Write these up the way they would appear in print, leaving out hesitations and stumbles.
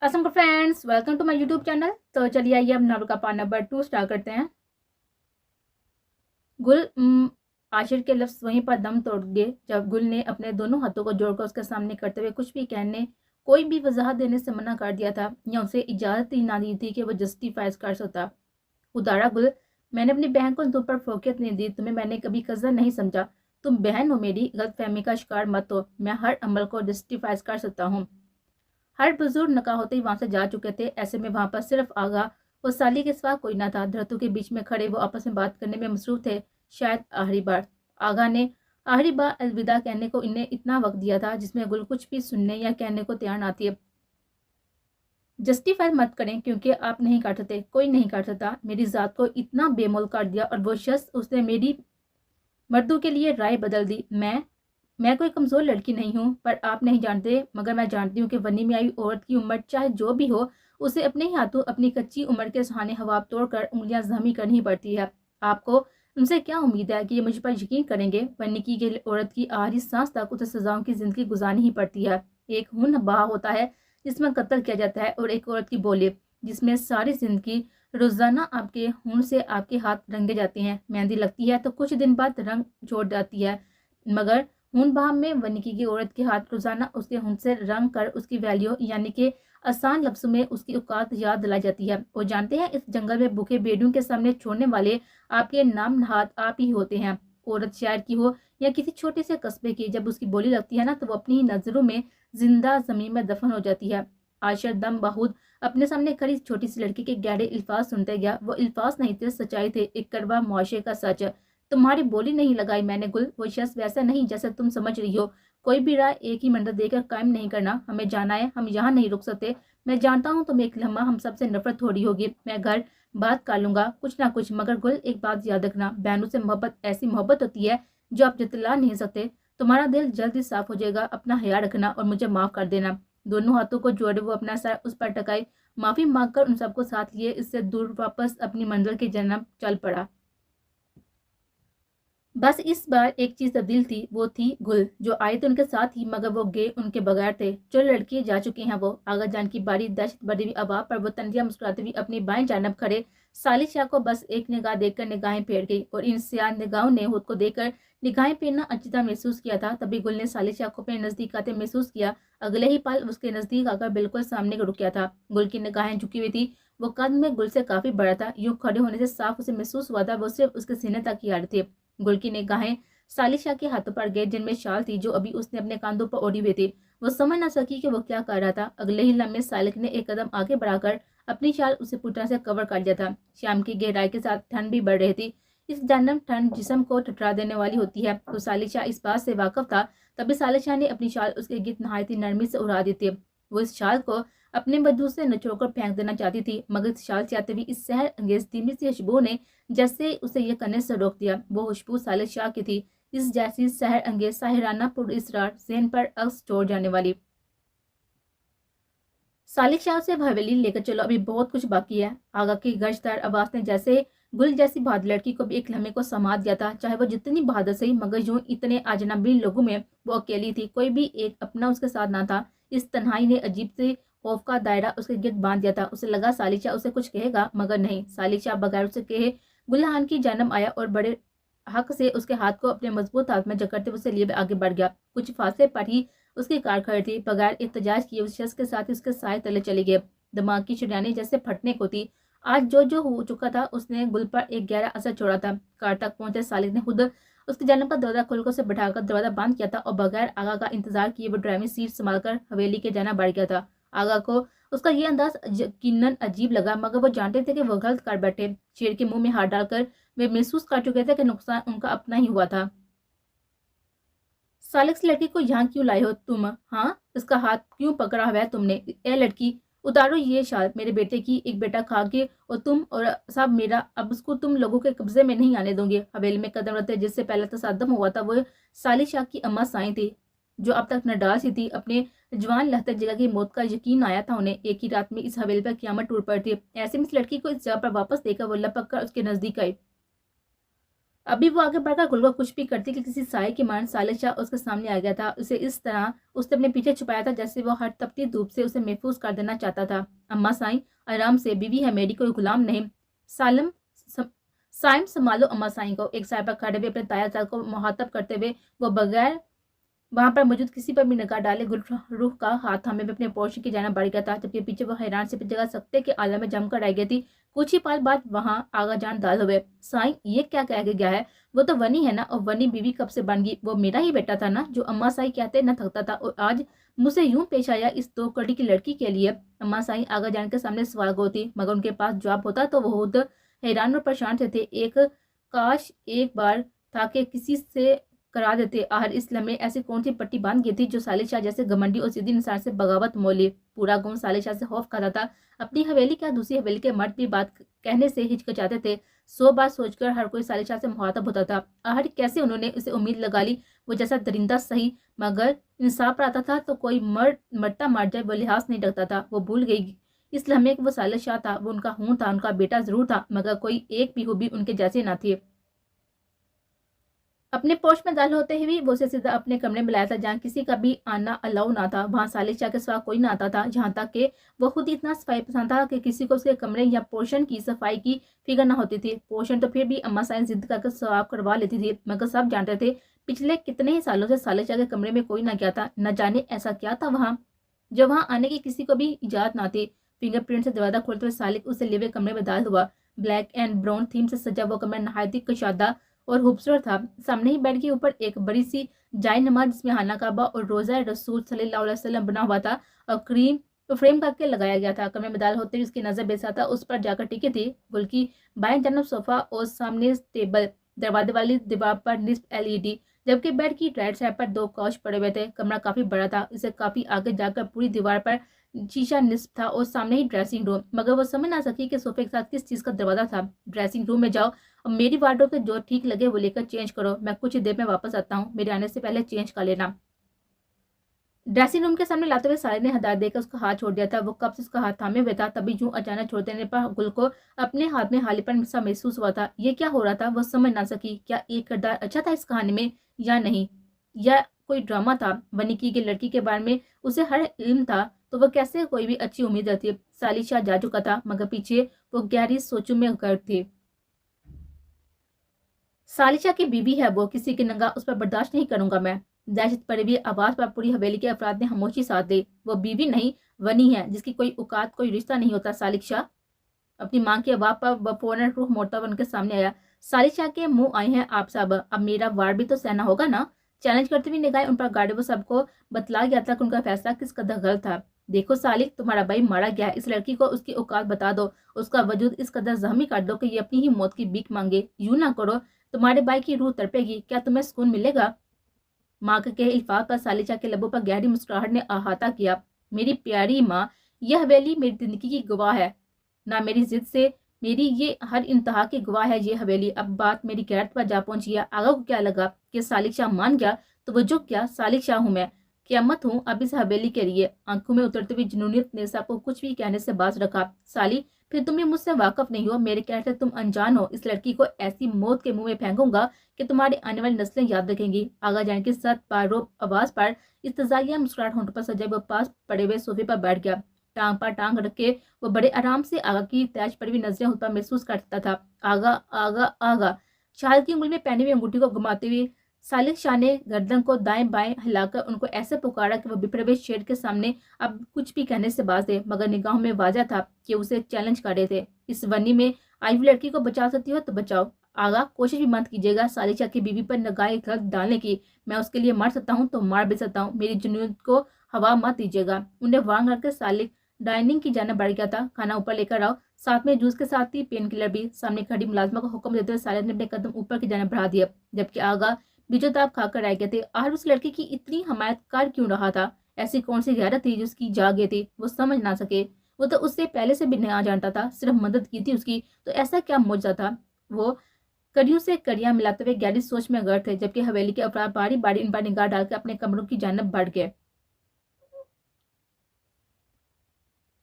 Aslam friends, welcome to my YouTube channel. तो चलिए आइए अब नावल का पार्ट नंबर 2 स्टार्ट करते हैं। गुल आशिर के लफ्ज़ वहीं पर दम तोड़ गए जब गुल ने अपने दोनों हाथों को जोड़कर उसके सामने करते हुए कुछ भी कहने, कोई भी वजाहत देने से मना कर दिया था या उसे इजाज़त ही ना दी थी कि वो जस्टिफाइज कर सकता। उदारा गुल, मैंने अपनी बहन को तुम पर फोकियत नहीं दी, तुम्हें मैंने कभी कज़न नहीं समझा। तुम बहन हो मेरी, गलत फहमी का शिकार मत हो। मैं हर अमल को जस्टिफाइज कर सकता हूँ। हर बुजुर्ग नका होते ही वहां से जा चुके थे। ऐसे में वहां पर सिर्फ आगा और साली के सिवा कोई ना था। धरतों के बीच में खड़े वो आपस में बात करने में मसरूफ थे। शायद आखिरी बार आगा ने आखिरी बार अलविदा कहने को इन्हें इतना वक्त दिया था जिसमें गुल कुछ भी सुनने या कहने को तैयार ना थी। जस्टिफाई मत करें क्योंकि आप नहीं काट सकते, कोई नहीं काट सकता। मेरी जात को इतना बेमोल कर दिया और वो शख्स उसने मेरी मर्दों के लिए राय बदल दी। मैं कोई कमज़ोर लड़की नहीं हूँ, पर आप नहीं जानते, मगर मैं जानती हूँ कि वनी में आई औरत की उम्र चाहे जो भी हो, उसे अपने ही हाथों अपनी कच्ची उम्र के सुहाने हवाब तोड़कर उंगलियां जमी करनी पड़ती है। आपको उनसे क्या उम्मीद है कि ये मुझ पर यकीन करेंगे? वनी की औरत की आखिरी सांस तक उसे सजाओं की जिंदगी गुजारनी ही पड़ती है। एक खून बहा होता है जिसमें कत्ल किया जाता है, और एक औरत की बोली जिसमें सारी जिंदगी रोजाना आपके खून से आपके हाथ रंगे जाते हैं। मेहंदी लगती है तो कुछ दिन बाद रंग छोड़ जाती है, मगर खून बहा में वनिकी की औरत के हाथ रोजाना उसके खून से रंग कर उसकी वैल्यू यानी कि आसान लफ्जों में उसकी औकात याद दिलाई जाती है। वो जानते हैं इस जंगल में भूखे भेड़ियों के सामने छोड़ने वाले आपके नाम नहाद आप ही होते हैं। औरत शहर की हो या किसी छोटे से कस्बे की, जब उसकी बोली लगती है ना, तो वो अपनी ही नजरों में जिंदा जमीन में दफन हो जाती है। आशर दम बहूद अपने सामने खड़ी छोटी सी लड़की के गहरे अल्फाज सुनते गया। वो अल्फाज नहीं थे, सच्चाई थे, एक कड़वा मुआशरे का सच। तुम्हारी बोली नहीं लगाई मैंने गुल, वो शख्स वैसा नहीं जैसा तुम समझ रही हो। कोई भी राय एक ही मंजिल देकर कायम नहीं करना। हमें जाना है, हम यहाँ नहीं रुक सकते। मैं जानता हूँ तुम एक लम्हा हम सबसे नफरत हो रही होगी। मैं घर बात कर लूंगा कुछ ना कुछ, मगर गुल एक बात याद रखना, बहनों से मोहब्बत ऐसी मोहब्बत होती है जो आप जतला नहीं सकते। तुम्हारा दिल जल्दी साफ हो जाएगा। अपना हया रखना और मुझे माफ कर देना। दोनों हाथों को जोड़े वो अपना सर उस पर टकाई, माफी मांगकर उन सबको साथ लिए इससे दूर वापस अपनी मंजिल की जन्म चल पड़ा। बस इस बार एक चीज तब्दील थी, वो थी गुल। जो आए थे उनके साथ ही, मगर वो गए उनके बगैर थे। जो लड़के जा चुके हैं वो आगा जान की बारी दहशत भरी हुई आवाज पर वो तंजिया मुस्कुराते हुए अपनी बाएं जानब खड़े सालिश शाह को बस एक निगाह देखकर निगाहें फेर गई, और इन सियाह निगाहों ने खुद को देखकर निगाहें फेरना अचिता महसूस किया था। तभी गुल ने सालिश शाह को अपने नजदीक आते महसूस किया। अगले ही पल उसके नजदीक आकर बिल्कुल सामने रुक गया था। गुल की निगाहें झुकी हुई थी। वो कद में गुल से काफी बड़ा था। यूं खड़े होने से साफ उसे महसूस हुआ था वो सिर्फ उसके सीने तक ही आ रहे थे। गुल की निगाहें सालिशा के हाथों पर गए जिनमें शाल थी जो अभी उसने अपने कांधों पर ओढ़ी हुई थी। वो समझ ना सकी कि वो क्या कर रहा था। अगले ही लम्हे सालिक ने एक कदम आगे बढ़ाकर अपनी शाल उसे पूरी से कवर कर दिया था। शाम की गहराई के साथ ठंड भी बढ़ रही थी। इस जन्म ठंड जिस्म को ठठरा देने वाली होती है, तो सालिशा इस बात से वाकफ था। तभी सालिशा ने अपनी शाल उसके गिर्द नहायती नरमी से उड़ा दी थी। वो इस शाल को अपने वजूद से निचोड़कर फेंक देना चाहती थी, मगर इस शाल से आते हुए इस सहर अंगेज धीमी सी खुशबू ने जैसे उसे ये करने से रोक दिया। वो खुशबू सालिशा की थी, इस जैसी सहर अंगेज साहिराना पुरइसरार ज़हन पर अक्स छोड़ जाने वाली। सालिक शाह से हवेली लेकर चलो, अभी बहुत कुछ बाकी है। आगा की गश्तदार आवाज ने जैसे गुल जैसी बहादुर लड़की को भी एक लम्हे को समा दिया था। चाहे वो जितनी बहादुर सही, मगर यूं इतने अजनबी लोगों में वो अकेली थी। कोई भी एक अपना उसके साथ ना था। इस तन्हाई ने अजीब से खौफ का दायरा उसके गिर्द बांध दिया था। उसे लगा सालिशा उसे कुछ कहेगा, मगर नहीं। सालिशा बगैर उसे कहे गुलहान की जानब आया और बड़े हक से उसके हाथ को अपने मजबूत हाथ में जकड़ते उसे लिए आगे बढ़ गया। कुछ फासले पर ही उसकी कार खड़ी थी। बगैर इत्तेजाज किए उस शख्स के साथ ही उसके साए तले चले गए। दिमाग की शरियानी जैसे फटने को थी। आज जो हो चुका था उसने गुल पर एक गहरा असर छोड़ा था। कार तक पहुंचे सालिक ने खुद उसके जन्म का दरवाजा खोलकर उसे बैठाकर दरवाजा बंद किया था, और बगैर आगा का इंतजार किए वो ड्राइविंग सीट संभालकर हवेली के जाना बढ़ गया था। आगा को उसका ये अंदाज यकीनन अजीब लगा, मगर वो जानते थे कि वो गलत कर बैठे। शेर के मुंह में हाथ डालकर वे महसूस कर चुके थे कि नुकसान उनका अपना ही हुआ था। सालिक से लड़की को यहाँ क्यों लाए हो तुम? हाँ, इसका हाथ क्यों पकड़ा हुआ है तुमने? ए लड़की, उतारो ये शाल। मेरे बेटे की एक बेटा खा के और तुम और सब मेरा, अब उसको तुम लोगों के कब्जे में नहीं आने दोगे। हवेली में कदम रखते जिससे पहले तसादम हुआ था वो साली शाह की अम्मा साई थी, जो अब तक नडाल सी थी। अपने जवान लहते जगह की मौत का यकीन आया था उन्हें। एक ही रात में इस हवेली पर क़यामत टूट पड़ी थी। ऐसे में इस लड़की को इस जगह पर वापस देकर वो लपक कर उसके नजदीक आई। ابھی وہ آگے بڑھ کر گل کو کچھ بھی کرتی کہ کسی سائے کی مان سالک شاہ اس کے سامنے آ گیا تھا. اسے اس طرح اس نے اپنے پیچھے چھپایا تھا جیسے وہ ہر تپتی دھوپ سے اسے محفوظ کر دینا چاہتا تھا. اماں سائیں آرام سے، بیوی ہے میری، کوئی غلام نہیں. سالم سائم سنبھالو اماں سائیں کو. ایک سائے پر کھڑے ہوئے اپنے تایا زاد کو مخاطب کرتے ہوئے وہ بغیر وہاں پر موجود کسی پر بھی نگاہ ڈالے گل روح کا ہاتھ تھامے اپنے پورشن کی جانب بڑھ گیا تھا، جبکہ پیچھے وہ حیران سے جگہ سکتے کے عالم میں جم کر رہ گئی تھی. کچھ ہی پال بعد وہاں آغا جان دال ہوئے. سائیں یہ کیا کہہ کے گیا ہے؟ وہ تو ونی ہے نا، اور ونی بیوی کب سے بن گئی؟ وہ میرا ہی بیٹا تھا نا جو اماں سائیں کہتے نہ تھکتا تھا، اور آج مجھ سے یوں پیش آیا اس 2 کڑی کی لڑکی کے لیے. اماں سائیں آغا جان کے سامنے سوال گو تھی، مگر ان کے پاس جواب ہوتا تو وہ خود حیران اور پریشان سے تھے. ایک کاش ایک بار تھا کہ کسی سے کرا دیتے. آخر اس لمحے ایسی کون سی پٹی باندھ گئی تھی جو سالک شاہ جیسے گھمنڈی اور سیدھی انسان سے بغاوت مولی؟ پورا گاؤں سالک شاہ سے خوف کھاتا تھا. اپنی حویلی کیا دوسری حویلی کے مرد بھی بات کہنے سے ہچکچاتے تھے. 100 بار سوچ کر ہر کوئی سالک شاہ سے مخاطب ہوتا تھا. آخر کیسے انہوں نے اسے امید لگا لی؟ وہ جیسا درندہ صحیح، مگر انصاف پر آتا تھا تو کوئی مرتا مار جائے وہ لحاظ نہیں رکھتا تھا. وہ بھول گئی اس لمحے کہ وہ سالک شاہ تھا. وہ ان کا خون تھا، ان کا بیٹا ضرور تھا، مگر کوئی ایک بھی خوبی ان کے جیسے نہ تھی. اپنے پوش میں داخل ہوتے ہی وہ اسے سیدھا اپنے کمرے میں لایا تھا جہاں کسی کا بھی آنا الاؤ نہ تھا. وہاں سالک شاہ کے سوا کوئی نہ آتا تھا، جہاں تک کہ وہ خود اتنا صفائی پسند تھا کہ کسی کو اس کے کمرے یا پوشن کی صفائی کی فکر نہ ہوتی تھی. پوشن تو پھر بھی اماں سائیں ضد کر کے صاف کروا لیتی تھی، مگر سب جانتے تھے پچھلے کتنے ہی سالوں سے سالک شاہ کے کمرے میں کوئی نہ گیا تھا. نہ جانے ایسا کیا تھا وہاں جو وہاں آنے کی کسی کو بھی اجازت نہ تھی. فنگر پرنٹ سے دروازہ کھولتے ہوئے سالک اسے لیے ہوئے کمرے میں داخل ہوا. بلیک اینڈ براؤن تھیم سے سجا وہ کمرہ نہایت ہی کشادہ اور خوبصورت تھا. سامنے ہی بیڈ کے اوپر ایک بڑی سی جائے نماز جس میں خانہ کعبہ اور روزہ رسول صلی اللہ علیہ وسلم بنا ہوا تھا اور فریم کر کے لگایا گیا تھا. کمرے میں داخل ہوتے ہوئے اس کی نظر بے ساتھ اس پر جا کر ٹکی تھی. گل کی بائیں جانب صوفہ اور سامنے ٹیبل، دروازے والی دیوار پر نصف LED، جبکہ بیڈ کی رائٹ سائڈ پر 2 کوچ پڑے ہوئے تھے. کمرہ کافی بڑا تھا، اسے کافی آگے جا کر پوری دیوار پر شیشہ نصب تھا اور سامنے ہی ڈریسنگ روم. مگر وہ سمجھ نہ سکی کہ صوفے کے ساتھ کس چیز کا دروازہ تھا. ڈریسنگ روم میں جاؤ اور میری وارڈروب سے جو ٹھیک لگے وہ لے کر چینج کرو. میں کچھ دیر میں واپس آتا ہوں، میرے آنے سے پہلے چینج کر لینا. ڈریسنگ روم کے سامنے لاتے ہوئے سارے نے ہدایت دے کر اس کا ہاتھ چھوڑ دیا تھا. وہ کب سے اس کا ہاتھ تھامے ہوئے تھا، تبھی یوں اچانک چھوڑ دینے پر گل کو اپنے ہاتھ میں حالی پن سا محسوس ہوا تھا. یہ کیا ہو رہا تھا وہ سمجھ نہ سکی. کیا ایک کردار اچھا تھا اس کہانی میں یا نہیں، یا کوئی ڈرامہ تھا؟ ونی کی لڑکی کے بارے میں اسے ہر علم تھا تو وہ کیسے کوئی بھی اچھی امید رہتی؟ سالک شاہ جا چکا تھا، مگر پیچھے وہ گہری سوچوں میں غرق تھی. سالک شاہ کی بیوی ہے وہ، کسی کی نگاہ اس پر برداشت نہیں کروں گا میں. دہشت پڑی ہوئی آواز پر پوری حویلی کے افراد نے خاموشی ساتھ دی. وہ بیوی نہیں، ونی ہے، جس کی کوئی اوقات کوئی رشتہ نہیں ہوتا. سالک شاہ اپنی ماں کی آواز پر وہ فوراً روح موڑتا ہوا ان کے سامنے آیا. سالک شاہ کے منہ آئے ہیں آپ صاحب، اب میرا وار بھی تو سہنا ہوگا نا. چیلنج کرتے ہوئے نگاہیں ان پر گاڑے وہ سب کو بتلا گیا تھا کہ ان کا فیصلہ کس قدر غلط تھا. دیکھو سالک، تمہارا بھائی مارا گیا ہے، اس لڑکی کو اس کی اوقات بتا دو، اس کا وجود اس قدر زخمی کر دو کہ یہ اپنی ہی موت کی بھیک مانگے. یوں نہ کرو، تمہارے بھائی کی روح تڑپے گی، کیا تمہیں سکون ملے گا؟ ماں کے الفاظ پر سالک شاہ کے لبوں پر گہری مسکراہٹ نے احاطہ کیا. میری پیاری ماں، یہ حویلی میری زندگی کی گواہ ہے، نہ میری ضد سے، میری یہ ہر انتہا کی گواہ ہے یہ حویلی. اب بات میری غیرت پر جا پہنچی ہے. آگا کو کیا لگا کہ سالک شاہ مان گیا تو وہ جھک گیا. سالک شاہ ہوں میں، قیامت ہوں اب اس حویلی کے لیے. آنکھوں میں اترتی ہوئی جنونیت نے سب کو کچھ بھی کہنے سے باز رکھا. سالی، پھر تم بھی مجھ سے واقف نہیں ہو، میرے کہنے سے تم انجان ہو. اس لڑکی کو ایسی موت کے منہ میں پھینکوں گا کہ تمہاری آنے والی نسلیں یاد رکھیں گی. آگا جان کی سخت باروب آواز پر استزائیہ مسکراہٹ ہونٹوں پر سجائے وہ پاس پڑے ہوئے صوفے پر بیٹھ گیا. ٹانگ پر ٹانگ رکھ کے وہ بڑے آرام سے آگا کی تیج پڑی ہوئی نظریں ان پر محسوس کرتا تھا. آگا آگا آگا. شال کی انگلی میں پہنی ہوئی انگوٹھی کو گھماتے ہوئے سالک شاہ نے گردن کو دائیں بائیں ہلا کر ان کو ایسے پکارا کہ وہ بپھرے ہوئے شیر کے سامنے اب کچھ بھی کہنے سے باز تھے، مگر نگاہوں میں واضح تھا کہ اسے چیلنج کر رہے تھے. اس ونی میں آئی ہوئی لڑکی کو بچا سکتی ہو تو بچاؤ. آگا کوشش بھی مت کیجیے گا سالک شاہ کی بیوی پر نگاہ غلط ڈالنے کی. میں اس کے لیے مر سکتا ہوں تو مار بھی سکتا ہوں، میری جنونیت کو ہوا مت دیجیے گا. انہیں وانگ کر کے سالک ڈائننگ کی جانب بڑھ گیا تھا. کھانا اوپر لے کر آؤ، ساتھ میں جوس کے ساتھ ہی پین کلر بھی. سامنے کھڑی ملازمہ کو حکم دیتے ہوئے سالک نے اپنے قدم اوپر کی جانب بڑھا دیا، جبکہ آگا بیچو تاپ کھا کر رہ گئے تھے. آخر اس لڑکی کی اتنی حمایت کر کیوں رہا تھا؟ ایسی کون سی غیرت تھی جو اس کی جا گئی تھی؟ وہ سمجھ نہ سکے. وہ تو اس سے پہلے سے بھی نیا جانتا تھا، صرف مدد کی تھی اس کی، تو ایسا کیا معجزہ تھا؟ وہ کڑیوں سے کڑیاں ملاتے ہوئے گہری سوچ میں غرق تھے، جبکہ حویلی کے افراد باری باری ان پر نگاہ ڈال کر اپنے کمروں کی جانب بڑھ گئے.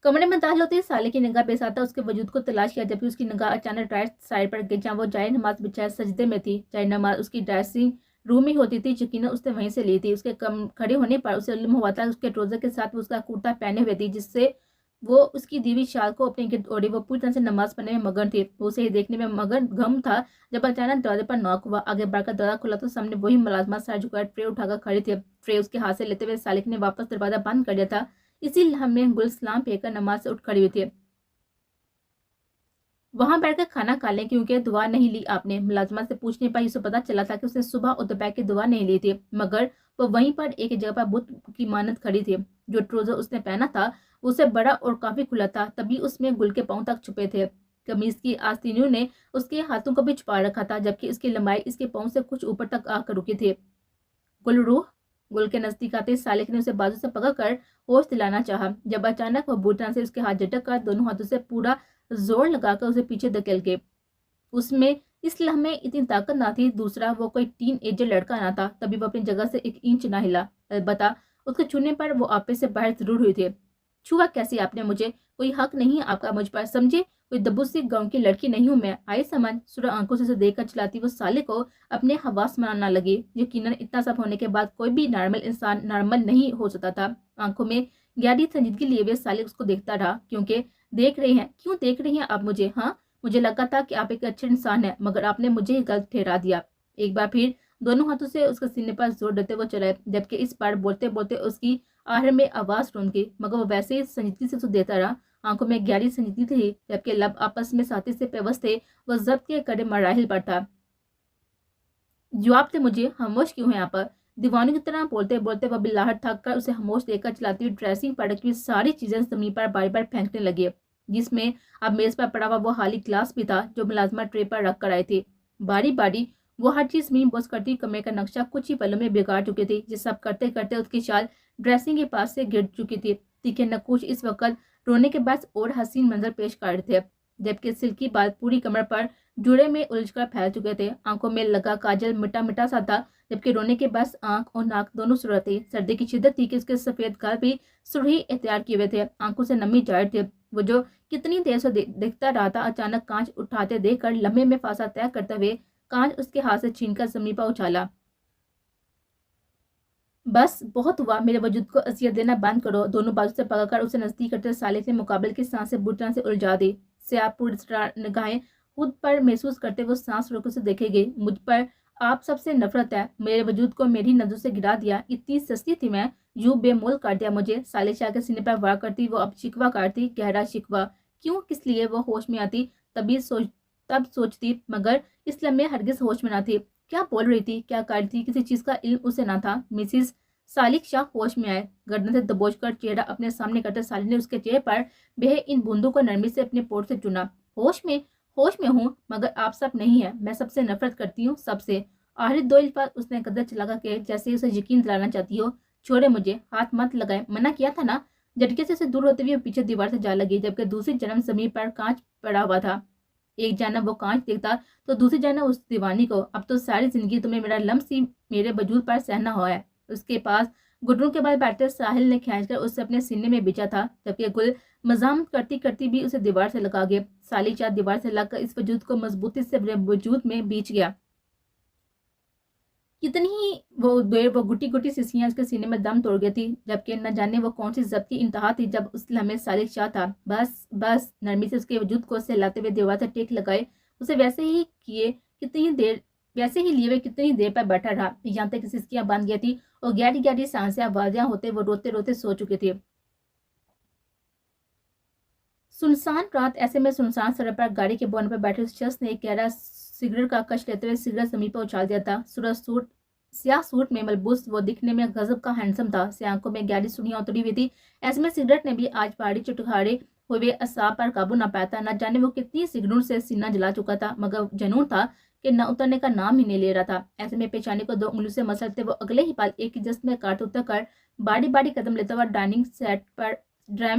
कमरे में दाखिल होते ही साले की निगाह बेसाता उसके वजूद को तलाश किया, जबकि उसकी निगाह अचानक राइट साइड पर गई जहाँ वो जाए नमाज बिछाए सजदे में थी। जाए नमाज उसकी ड्रेसिंग रूम में होती थी, यकीनन उसने वहीं से ली थी। उसके कम खड़े होने पर उसे इल्म हुआ था उसके ट्राउजर के साथ वो उसका कुर्ता पहने हुए थी, जिससे वो उसकी दीवी शाल को अपने गिर्द ओढ़ी। वो पूरी तरह से नमाज पढ़ने में मगन थी। वो उसे देखने में मगन गम था जब अचानक दरवाजे पर नॉक हुआ। आगे बढ़कर दरवाजा खुला तो सामने वही मुलाजमा सर झुकाए ट्रे उठाकर खड़ी थी। ट्रे उसके हाथ से लेते हुए सालिक ने वापस दरवाजा बंद कर दिया था। इसी लम्हे गुल सलाम फेंककर नमाज से उठ खड़ी हुई थी। वहां बैठकर खाना खा लें क्योंकि दुआ नहीं ली आपने। मुलाजमा से पूछने पर इसे पता चला था कि उसने सुबह और दोपहर की दुआ नहीं ली थी, मगर वो वहीं पर एक जगह पर बुत की मानत खड़ी थी। जो ट्राउजर उसने पहना था उसे बड़ा और काफी खुला था, तभी उसमें गुल के पांव तक छुपे थे। कमीज की आस्तीनों ने उसके हाथों को भी छुपा रखा था, जबकि इसकी लंबाई इसके पांव से कुछ ऊपर तक आकर रुकी थी। गुल रूह। गुल के नजदीक आते सालिक ने उसे बाजू से पकड़कर होश दिलाना चाहा, जब अचानक वह बुरी तरह से उसके हाथ झटक कर दोनों हाथों से पूरा जोर लगाकर उसे पीछे धकेल गए। उसमें इस लम्हे इतनी ताकत ना थी। दूसरा, वो कोई टीन एजर लड़का ना था, तभी वो अपनी जगह से 1 इंच ना हिला। अलबत्ता उसके छूने पर वो आपे से बाहर जरूर हुई थी। छुआ कैसे आपने मुझे? कोई हक नहीं आपका मुझ पर, समझे? कोई दबूसी गांव की लड़की नहीं हूं मैं, आई समझ। सुरह आंखों से उसे देखकर चलाती वो साले को अपने हवास मनाना लगी। यकीनन इतना सब होने के बाद कोई भी नॉर्मल इंसान नॉर्मल नहीं हो सकता था। आंखों में गहरी संजीदगी लिए हुए साले उसको देखता रहा, क्योंकि देख रहे हैं, क्यों देख रही हैं आप मुझे? हाँ, मुझे लगा था कि आप एक अच्छे इंसान हैं, मगर आपने मुझे ही गलत ठहरा दिया। एक बार फिर दोनों हाथों से उसके सीने पर जोर देते हुए चलाए, जबकि इस बार बोलते बोलते उसकी आहर में आवाज टूट गई, मगर वो वैसे ही संजीदगी से उसे देता रहा। आंखों में गहरी संजीदगी थी, जबकि लब आपस में साथी से पेवस्त थे। वह जब्त के कड़े मराहिल पर था। जवाब दे मुझे, खामोश क्यों है आप? दीवानों की तरह बोलते बोलते वह बिल्लाहट थक कर उसे खामोश देखकर चलाती हुई ड्रेसिंग पर रखी सारी चीजें जमीन पर बारी बार फेंकने लगी, जिसमें अब मेज पर पड़ा हुआ वो खाली ग्लास भी था जो मुलाजमा ट्रे पर रख कर आई थी। बारी बारी वो हर चीज में बोस करती कमरे का नक्शा कुछ ही पलों में बिगाड़ चुकी थी। जिस सब करते करते उसकी शाल ड्रेसिंग के पास से गिर चुकी थी। तीखे नकुश इस वक्त रोने के बाद और हसीन मंजर पेश कर रहे थे, जबकि सिल्की बाल पूरी कमर पर जुड़े में उलझकर फैल चुके थे। आंखों में लगा काजल मिटा मिटा सा था, जबकि रोने के बस आंख और नाक दोनों सुरख थे। सर्दी की शिद्दत थी कि उसके सफेद गाल भी सुरही एहतियार किए हुए थे। आंखों से नमी जाहिर थे। वो जो कितनी देर से देखता रहा था, अचानक कांच उठाते देखकर लम्हे में फांसा तय करते हुए कांच उसके हाथ से छीनकर जमीन पर उछाला। बस बहुत हुआ, मेरे वजूद को अजियत देना बंद करो। दोनों बाजू से पकड़कर उसे नजदीक करते सालिक ने मुकाबले की सांसें बुरी तरह से उलझा दी। स्याह पूरी निगाहें खुद पर महसूस करते वो सांस रोक से देखेगी। मुझ पर आप सबसे नफरत है, मेरे वजूद को मेरी नजरों से गिरा दिया। इतनी सस्ती थी मैं, यूं बेमोल कर दिया मुझे। सालिक शाह के सीने पर वार करती वो अब शिकवा काटती, गहरा शिकवा। क्यों, किस लिए? वो होश में आती तब सोचती, मगर इस लम्हे हरगिज होश में ना थी। क्या बोल रही थी, क्या कर रही थी, किसी चीज का इल्म उसे ना था। मिसिस सालिक शाह होश में आए, गर्दन से दबोचकर चेहरा अपने सामने करते सालिक ने उसके चेहरे पर बहे इन बूंदों को नरमी से अपने पोट से चुना। होश में हूँ, मगर आप सब नहीं है। मैं सबसे नफरत करती हूँ, सबसे। आखिर 2 अल्फाज उसने कदर चलाकर के जैसे उसे यकीन दिलाना चाहती हो। छोड़े मुझे, हाथ मत लगाए, मना किया था ना। झटके से उसे दूर होते हुए पीछे दीवार से जा लगी, जबकि दूसरी जन्म जमीन पर कांच पड़ा हुआ था। एक जानब वो कांच देखता तो दूसरी जानब उस दीवानी को। अब तो सारी जिंदगी तुम्हें मेरा लम्स ही मेरे वजूद पर सहना हुआ है। उसके पास घुटनों के बल बैठे साहिल ने खींचकर उसे अपने सीने में बिछा था, जबकि गुल मजामत करती करती भी उसे दीवार से लगा गया। साली चार दीवार से लगकर इस वजूद को मजबूती से वजूद में बीच गया। कितनी ही वो देर वो गुटी गुटी सिसियां उसके सीने में दम तोड़ गई थी, जबकि न जाने वो कौन सी जब्त की इंतहा थी जब उस लम्हे सालिक शाह था। बस बस, नरमी से उसके वजूद को सहलाते हुए दीवार से टेक लगाए उसे वैसे ही लिए हुए कितनी देर पर बैठा रहा, यहाँ तक सिसकियां बंद गई थी और गहरी गहरी सांसें आवाज़ें होते वो रोते रोते सो चुके थे। सुनसान रात, ऐसे में सुनसान सड़क पर गाड़ी के बोन पर बैठे उस शख्स ने एक गहरा सिगरेट का कश लेते हुए सिगरेट जमीन पर उछाल दिया था। स्याह सूट में मलबूस वो दिखने में गजब का हैंडसम था। से आंखों में गहरी सुर्खियां उतरी हुई थी। ऐसे में सिगरेट ने भी आज पहाड़ी चुटखारे हुए असाब पर काबू न पाया था। न जाने वो कितनी सिगरेट से सीना जला चुका था, मगर जनून था कि न उतरने का नाम ही नहीं ले रहा था। ऐसे में पेशानी को 2 उंगलियों से मसलते वो अगले ही पल एक ही जश्न में काट उतर कर बारी बारी कदम लेता हुआ ड्राइविंग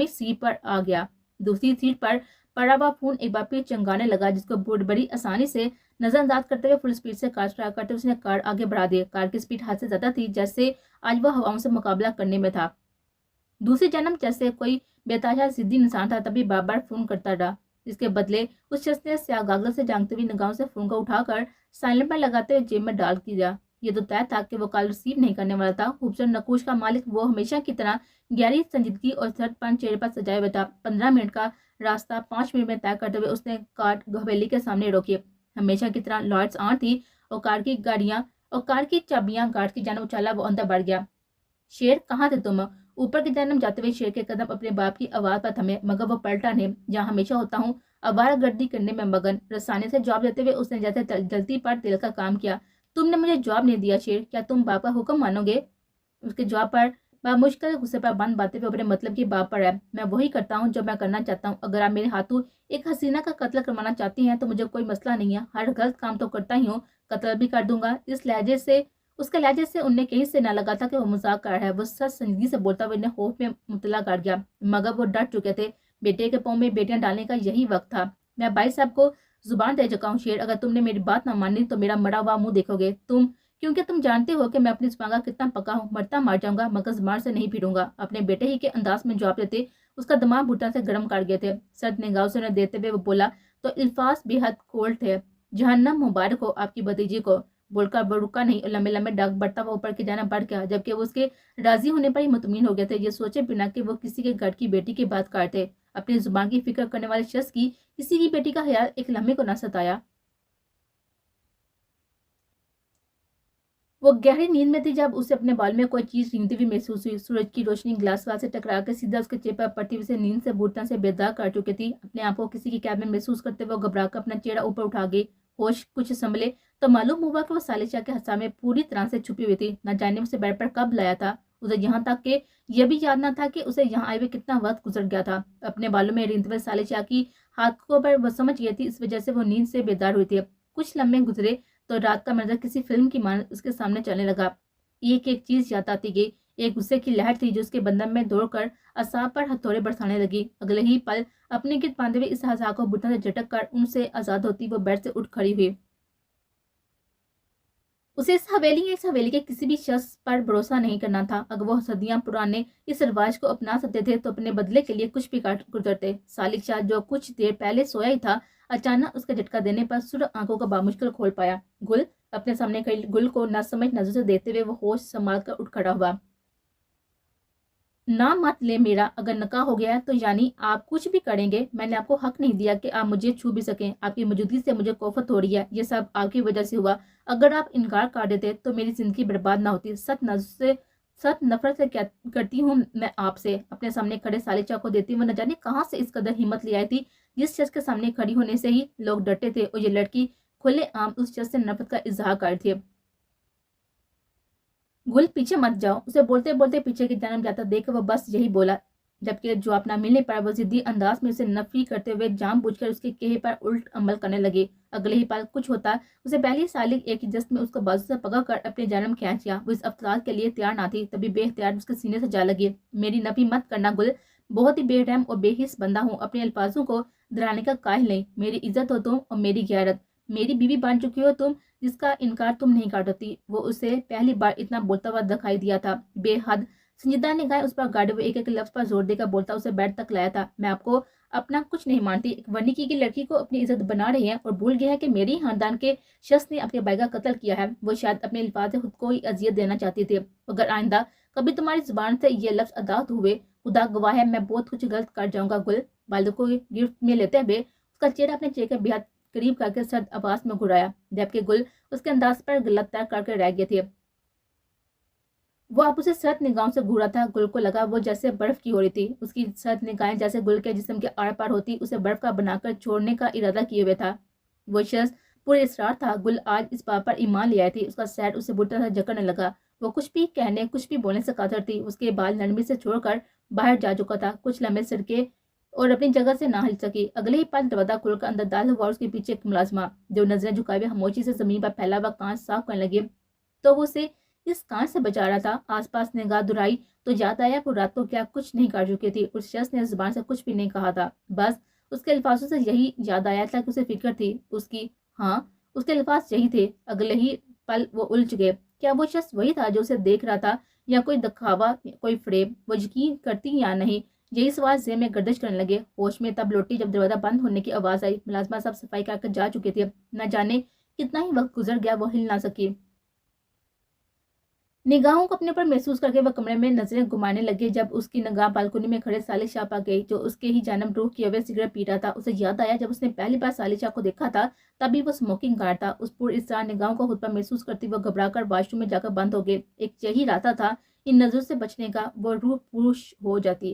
सीट पर आ गया। दूसरी सीट पर पड़ा हुआ फोन एक बार फिर चंगाने लगा, जिसको बड़ी आसानी से नजरअंदाज करते हुए फुल स्पीड से कार स्टार्ट करते उसने कार आगे बढ़ा दी। कार की स्पीड हद से ज्यादा थी, जैसे आज वह हवाओं से मुकाबला करने में था। दूसरी जन्म जैसे कोई बेताजा जिद्दी इंसान था, तभी बार बार फोन करता रहा। इसके बदले उस शख्स ने स्याह गागल से झांकती हुई निगाहों से फोन को उठाकर साइलेंट पर लगाते हुए जेब में डाल दिया। ये तो तय था कि वो कॉल रिसीव नहीं करने वाला था। खूबसूरत नकूश का मालिक वो हमेशा की तरह गहरी संजीदगी और सड़पन चेहरे पर सजाए हुए था। 15 मिनट का रास्ता 5 मिनट में तय करते हुए उसने कार हवेली के सामने रोकी। हमेशा की तरह लॉर्ड्स ऑन थी और कार की चाबियां गार्ड की जान उछाला वो अंदर बढ़ गया। शेर, कहाँ थे तुम? ऊपर की जन्म जाते हुए शेर के कदम अपने बाप की आवाज पर थमे, मगर वो पलटा नहीं। जहाँ हमेशा होता हूँ, आवारागर्दी करने में मगन। रसाने से जवाब देते हुए उसने जैसे जलती पर तिल का काम किया। तुमने मुझे जवाब नहीं दिया शेर, क्या तुम बाप का हुक्म मानोगे? उसके जवाब पर बाप मुश्किल गुस्से पर बंद बातें अपने मतलब की बाप पर है। मैं वही करता हूँ जो मैं करना चाहता हूँ। अगर आप मेरे हाथों एक हसीना का कत्ल करवाना चाहती हैं तो मुझे कोई मसला नहीं है। हर गलत काम तो करता ही हूँ, कत्ल भी कर दूंगा। उसके लहजे से उन्हें कहीं से ना लगा था कि वो मजाक कर रहा है। वो सच संजीदगी से बोलता हुआ इन्हें खौफ में मुबतला कर गया, मगर वो डर चुके थे। बेटे के पाँव में बेटियां डालने का यही वक्त था। मैं भाई साहब को जुबान दे चुका हूँ शेर, अगर तुमने मेरी बात ना मानी तो मेरा मरा हुआ मुंह देखोगे तुम, क्योंकि तुम जानते हो कि मैं अपनी जुबान का कितना पका हूँ। मरता मर जाऊंगा मगर जुबान से नहीं फिरूंगा। अपने बेटे ही के अंदाज में जवाब देते उसका दिमाग भुट्टा से गर्म कर गए थे। सर्द निगाहों से उन्हें देते हुए वो बोला तो अल्फाज बेहद कोल्ड थे। जहन्नम मुबारक हो आपकी भतीजी को। बोलकर वो रुका नहीं और लंबे लंबे डाक बढ़ता हुआ ऊपर की जाना बढ़ गया, जबकि वो उसके राजी होने पर ही मुतमिन हो गए थे, ये सोचे बिना कि वो किसी के घर की बेटी की बात करते। अपनी जुबान की फिक्र करने वाले शख्स की किसी की बेटी का ख्याल एक लम्हे को न सताया। वो गहरी नींद में थी जब उसे अपने बाल में कोई चीज रेंगती हुई महसूस हुई। सूरज की रोशनी ग्लास वाल से टकरा कर सीधा उसके चेहरे पर पड़ती हुई नींद से बुरी तरह से बेदार कर चुकी थी। अपने आप को किसी की कैब में महसूस करते हुए घबरा कर अपना चेहरा ऊपर उठा गई। होश कुछ संभले तो मालूम हुआ कि वो सालिशा के हसा में पूरी तरह से छुपी हुई थी। न जाने उसे बेड पर कब लाया था। उसे यहाँ तक कि यह भी याद न था कि उसे यहाँ आए हुए कितना वक्त गुजर गया था। अपने बालों में रेंगते हुए सालिशा की हाथों पर वो समझ गई थी, इस वजह से वो नींद से बेदार हुई थी। कुछ लम्हे गुजरे तो रात का मंजर किसी फिल्म की मान उसके सामने चलने लगा। एक एक चीज याद आती गई। एक गुस्से की लहर थी जो उसके बंधन में दौड़कर असाब पर हथौड़े बरसाने लगी। अगले ही पल अपने गिरद बांधे हुए इस हजा को बुढ़ा से झटक कर उनसे आजाद होती वो बेड से उठ खड़ी हुई। उसे इस हवेली के किसी भी शख्स पर भरोसा नहीं करना था। अगर वो सदियां पुराने इस रिवाज को अपना सकते थे तो अपने बदले के लिए कुछ भी काट गुजरते। सालिक शाह जो कुछ देर पहले सोया ही था, अचानक उसका झटका देने पर सुरख आंखों का बामुश्किल खोल पाया। गुल, अपने सामने खड़ी गुल को न समझ नजर से देखते हुए वो होश संभाल कर उठ खड़ा हुआ। नाम मत ले मेरा, अगर नका हो गया है तो यानी आप कुछ भी करेंगे। मैंने आपको हक नहीं दिया कि आप मुझे छू भी सकें। आपकी मौजूदगी से मुझे कोफत हो रही है। ये सब आपकी वजह से हुआ। अगर आप इनकार कर देते तो मेरी जिंदगी बर्बाद ना होती। सत नफरत से क्या करती हूँ मैं आपसे। अपने सामने खड़े सालिचा को देती हुए न जाने कहाँ से इस कदर हिम्मत ले आई थी। जिस शख्स के सामने खड़ी होने से ही लोग डरते थे और ये लड़की खुले आम उस शख्स से नफरत का इजहार कर थी। गुल, पीछे मत जाओ। उसे बोलते बोलते पीछे की जानब जाता देख वो बस यही बोला, जबकि जवाब न मिलने पर वो जिद्दी अंदाज में उसे नफी करते हुए जानबूझकर उसके कहे पर उल्ट अमल करने लगे। अगले ही पल कुछ होता उसे पहली सालिक एक ही जस्त में उसको बाजू से पकड़ कर अपने जानब खींच लिया। वो इस अफतार के लिए तैयार ना थी, तभी बेख्तियार उसके सीने से जा लगी। मेरी नफी मत करना गुल, बहुत ही बेरहम और बेहिस बंदा हूँ। अपने अल्फाजों को दोहराने का काहिल नहीं। मेरी इज्जत हो तुम और मेरी गैरत। मेरी बीवी बन चुकी हो तुम, जिसका इनकार तुम नहीं कर सकती। वो उसे पहली बार इतना बोलता हुआ दिखाई दिया था। बेहद संजीदा निगाहें उस पर गाड़े हुए एक एक लफ्ज पर जोर देकर बोलता उसे बेड तक लाया था। मैं आपको अपना कुछ नहीं मानती। एक वनिकी की लड़की को अपनी इज्जत बना रही है और भूल गया है कि मेरी खानदान के शख्स ने अपने भाई का कत्ल किया है। वो शायद अपने अल्फाज से खुद को ही अजियत देना चाहती थी। अगर आइंदा कभी तुम्हारी जुबान से ये लफ्ज अदा हुए, खुदा गवाह है मैं बहुत कुछ गलत कर जाऊंगा। गुल, बालों को गिरफ्त में लेते हुए उसका चेहरा अपने चेहरे के बेहद करीब करके सर्द आवाज में घुराया, जबकि गुल उसके अंदाज पर गलत तय करके रह गए थे। वो आप उसे सर्द निगाहों से घूरा था। गुल को लगा वो जैसे बर्फ की हो रही थी। उसकी सर्द निगाहें जैसे गुल के जिस्म के आर पार होती उसे बर्फ का बनाकर छोड़ने का इरादा किए हुए था। वो शख्स पूरे इसरार था। गुल आज इस बात पर ईमान ले आई थी। उसका सैर उसे बुरी तरह से जकड़ने लगा। वो कुछ भी कहने कुछ भी बोलने से कातर थी। उसके बाल नरमी से छोड़कर बाहर जा चुका था। कुछ लम्हे सड़के और अपनी जगह से ना हिल सकी। अगले ही पल दरवाजा खुलकर अंदर दाखिल हुआ। उसके पीछे एक मुलाजमा जो नजरें झुकाए हुए खामोशी से जमीन पर फैला हुआ कांच साफ करने लगे, तो वो उसे इस कांच से बचा रहा था। आसपास निगाह दुराई तो याद आया वो रात को क्या कुछ नहीं कर चुकी थी। उस शख्स ने जुबान से कुछ भी नहीं कहा था, बस उसके अल्फाजों से यही याद आया था कि उसे फिक्र थी उसकी। हाँ, उसके अल्फाज यही थे। अगले ही पल वो उलझ गए। क्या वो शख्स वही था जो उसे देख रहा था, یا کوئی دکھاوا، کوئی فریب، وہ یقین کرتی یا نہیں؟ یہی سوال ذہن میں گردش کرنے لگے۔ ہوش میں تب لوٹی جب دروازہ بند ہونے کی آواز آئی۔ ملازمہ صاحب صفائی کر جا چکے تھے۔ نہ جانے کتنا ہی وقت گزر گیا، وہ ہل نہ سکی۔ نگاہوں کو اپنے پر محسوس کر کے وہ کمرے میں نظریں گھمانے لگے جب اس کی نگاہ بالکنی میں کھڑے سالد شاہ پر گئی، جو اس کے ہی جانب روح کیے ہوئے سگریٹ پی رہا تھا۔ اسے یاد آیا جب اس نے پہلی بار سالد شاہ کو دیکھا تھا، تبھی وہ اسموکنگ کار تھا۔ اس پر اس طرح نگاہوں کو خود پر محسوس کرتی وہ گھبرا کر واش روم میں جا کر بند ہو گئے۔ ایک یہی راستہ تھا ان نظروں سے بچنے کا، وہ روح پوش ہو جاتی۔